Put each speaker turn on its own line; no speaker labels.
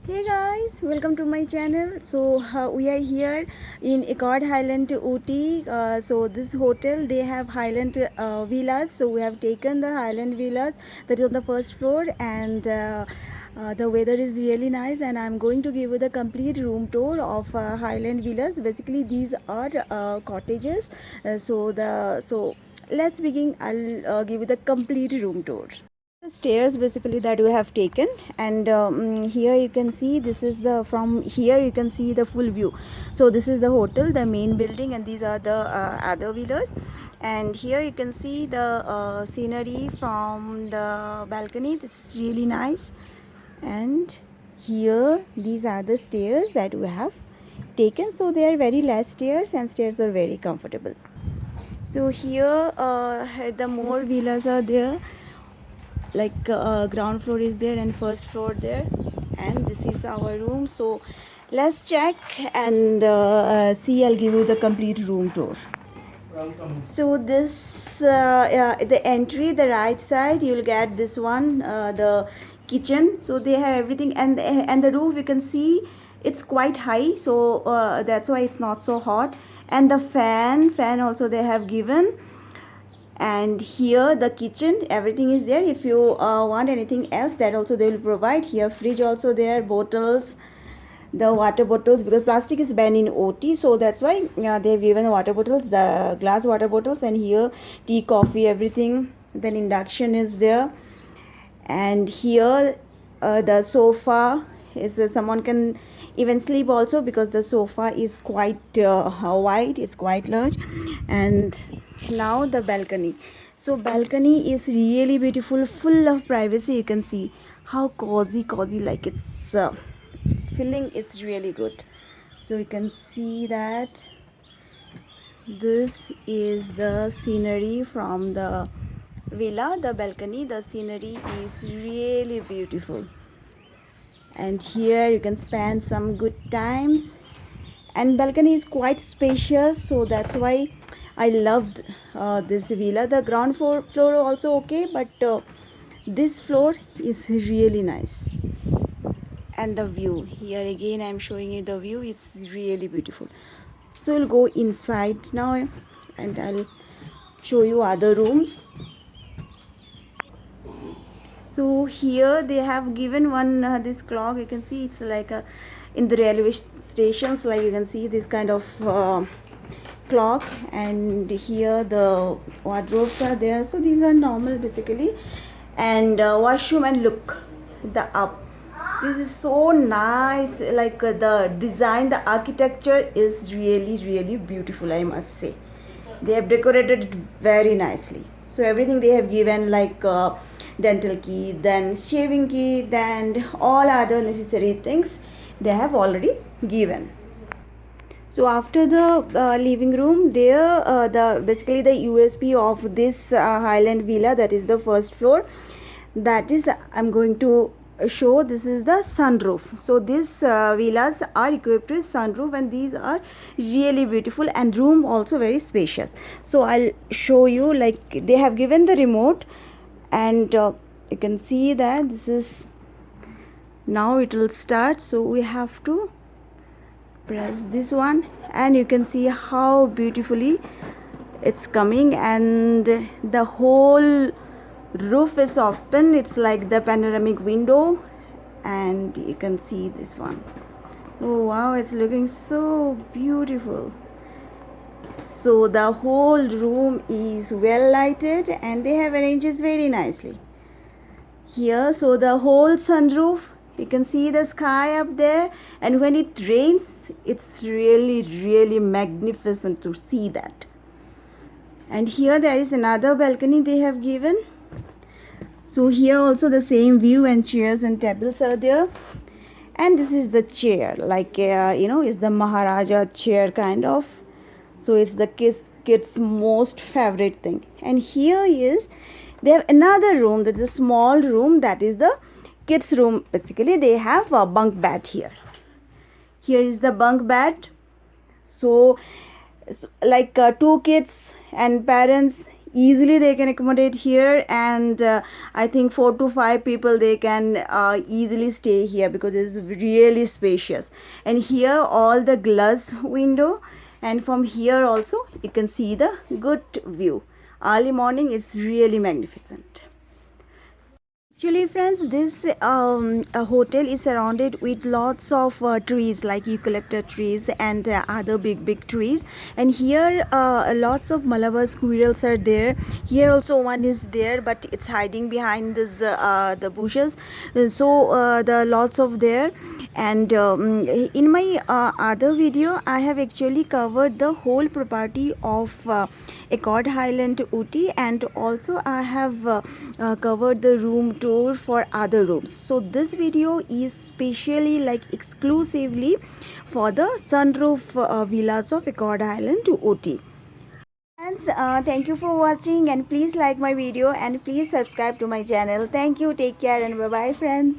Hey guys, welcome to my channel. So we are here in Highland to Ooty. So this hotel, they have Highland villas. So we have taken the Highland villas that is on the first floor, and the weather is really nice, and I'm going to give you the complete room tour of Highland villas. Basically these are cottages. So let's begin. I'll give you the complete room tour. The stairs basically that we have taken, and here you can see, this is the, from here you can see the full view. So this is the hotel, the main building, and these are the other villas. And here you can see the scenery from the balcony. This is really nice. And here these are the stairs that we have taken. So they are very less stairs, and stairs are very comfortable. So here the more villas are there, like ground floor is there and first floor there, and this is our room. So let's check and see. I'll give you the complete room tour. So this the entry, the right side, you'll get this one, the kitchen. So they have everything, and the roof, you can see it's quite high, so that's why it's not so hot. And the fan also they have given. And here the kitchen, everything is there. If you want anything else, that also they will provide. Here fridge also there, bottles, the water bottles, because plastic is banned in OT, so that's why they've given water bottles, the glass water bottles. And here tea, coffee, everything. Then induction is there. And here the sofa is someone can even sleep also, because the sofa is quite wide, it's quite large. And now the balcony. So balcony is really beautiful, full of privacy. You can see how cozy, like it's feeling is really good. So you can see that this is the scenery from the villa, the balcony. The scenery is really beautiful, and here you can spend some good times. And balcony is quite spacious, so that's why I loved this villa. The ground floor also okay, but this floor is really nice. And the view, here again I'm showing you the view, it's really beautiful. So we'll go inside now, and I'll show you other rooms. So here they have given one this clock. You can see it's like a, in the railway stations, like you can see this kind of clock. And here the wardrobes are there. So these are normal basically. And washroom, and look the up, this is so nice. Like the design, the architecture is really beautiful, I must say. They have decorated it very nicely. So everything they have given, like dental key, then shaving key, then all other necessary things they have already given. So after the living room, there the basically the USP of this Highland villa, that is the first floor, that is I'm going to show. This is the sunroof. So these villas are equipped with sunroof, and these are really beautiful, and room also very spacious. So I'll show you, like they have given the remote, and you can see that this is, now it will start. So we have to press this one, and you can see how beautifully it's coming, and the whole roof is open. It's like the panoramic window, and you can see this one. Oh wow, it's looking so beautiful. So the whole room is well lighted, and they have arranged it very nicely here. So the whole sunroof, you can see the sky up there, and when it rains, it's really magnificent to see that. And here there is another balcony they have given. So here also the same view, and chairs and tables are there. And this is the chair, like is the Maharaja chair kind of. So it's the kids most favorite thing. And here is, they have another room, that is a small room, that is the kids room. Basically they have a bunk bed here. Here is the bunk bed. So like two kids and parents easily they can accommodate here, and I think 4 to 5 people they can easily stay here because it's really spacious. And here all the glass window, and from here also you can see the good view. Early morning is really magnificent. Actually, friends, this a hotel is surrounded with lots of trees like eucalyptus trees and other big trees. And here, lots of Malabar squirrels are there. Here also one is there, but it's hiding behind this the bushes. The lots of there. And in my other video, I have actually covered the whole property of Accord Highland Ooty, and also I have covered the room tour for other rooms. So this video is specially like exclusively for the Sunroof villas of Accord Highland to Ooty. Friends, thank you for watching, and please like my video and please subscribe to my channel. Thank you, take care, and bye bye friends.